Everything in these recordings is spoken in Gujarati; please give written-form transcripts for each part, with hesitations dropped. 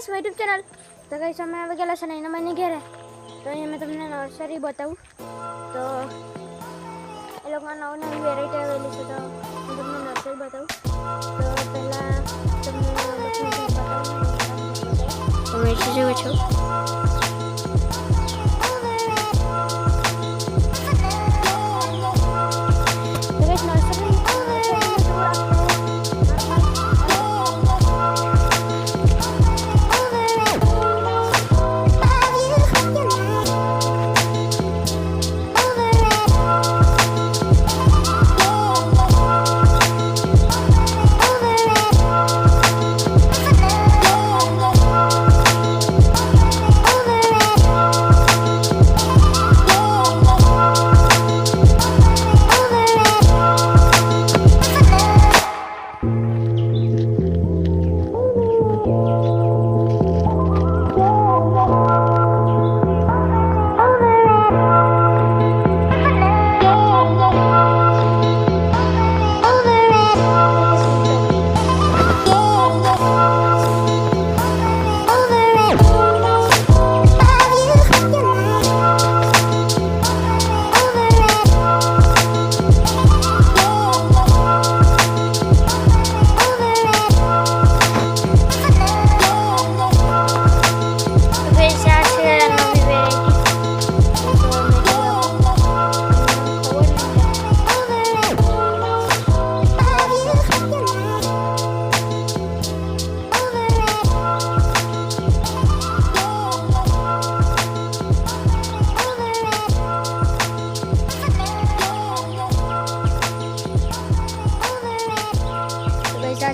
गाइस YouTube चैनल तो गाइस અમે આવી ગયેલા છે ને એના મને ઘરે તો અહીંયા મેં તમને નર્સરી બતાવું તો એ લોકોમાં નવી નવી વેરાયટી આવેલી છે તો હું તમને નર્સરી બતાવું તો પહેલાં તમને તમે જોઈ શકો છો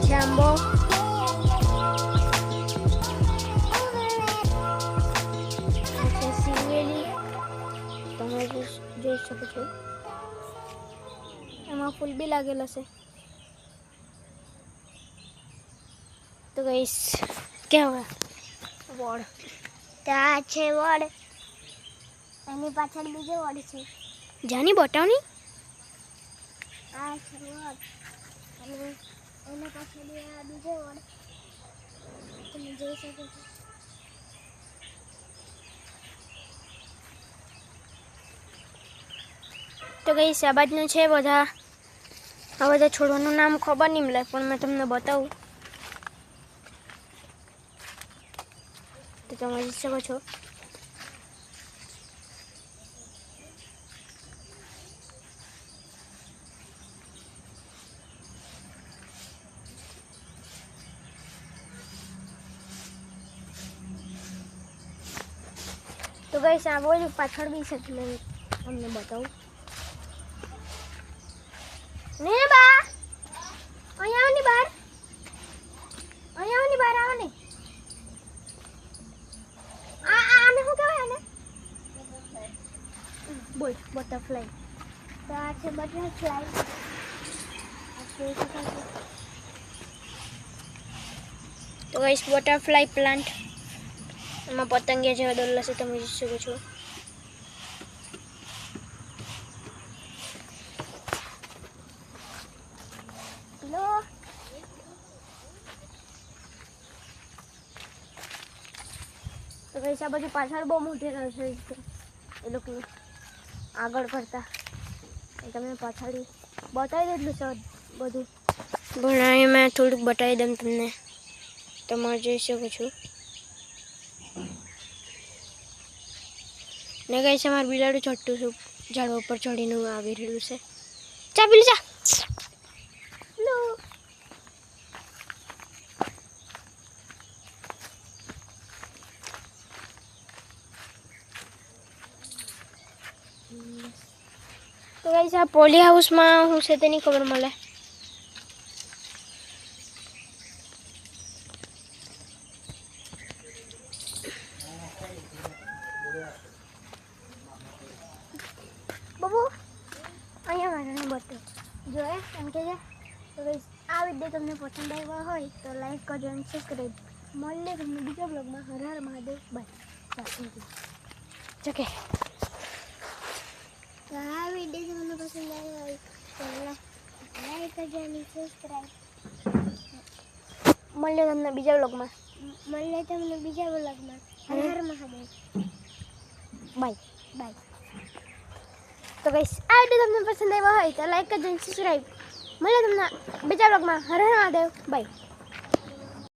છે આંબો છે સિંગેલી તમે જોઈ શકો છો એમાં ફૂલ બી લાગેલા છે તો ગાઈસ કેવા વડ ત્યાં છે વડ એની પાછળ બીજો વડ છે જાની બતાવની આ છે વડ અને એના પાછળ આ બીજો વડ તમે જોઈ શકો છો તો ગાઈસ આ બાજુનું છે બધા છોડવાનું નામ ખબર નહીં મળે પણ મેં તમને બતાવું તો તમે જોઈ શકો છો તો ગાઈસ આ બોલ પાછળ બી છે મેં તમને બતાવું ને બા અહીંયા આવની બહાર આવો ને આને શું કહેવાય આને બોલ બટરફ્લાય તો આ છે બટરફ્લાય તો ગાઈસ બટરફ્લાય પ્લાન્ટ એમાં પતંગિયા જેવા દોરેલા છે તમે જોઈ શકો છો તો ગાઈસ આ બધું પાછળ બહુ મોટી નર્સરી છે એ લોકોની આગળ કરતા તમે પાછળ બતાવી દેલું છે બધું પણ મેં થોડુંક બતાવી દઉં તમને તમે જોઈ શકો છો ને ગાઈસ અમારું બિલાડું છોટું છું ઝાડવા ઉપર ચડીને આવી રહ્યું છે ચા પી જા લો તો ગાઈસ આ પોલી હાઉસમાં હું છે તેની ખબર મળે બાબુ અહીંયા મારે બતાવો જોઈએ એમ કે તો ગાઈસ આ વિડીયો તમને પસંદ આવ્યો હોય તો લાઈક કરજો અને સબસ્ક્રાઈબ મળીએ તમને બીજા બ્લોગમાં હર હર મહાદેવ બાય ચકે તો આ વિડીયો તમને પસંદ આવ્યો હોય તો લાઈક કરજો અને સબસ્ક્રાઈબ મળીએ તમને બીજા બ્લોગમાં મળીએ તમને બીજા વ્લોગમાં. હર હર મહાદેવ. Bye bye. તો ગાઈસ આ વિડીયો તમને પસંદ આવ્યો હોય તો લાઈક કરજો અને સબસ્ક્રાઇબ. મળીએ તમને બીજા વ્લોગમાં. હર હર મહાદેવ. બાય.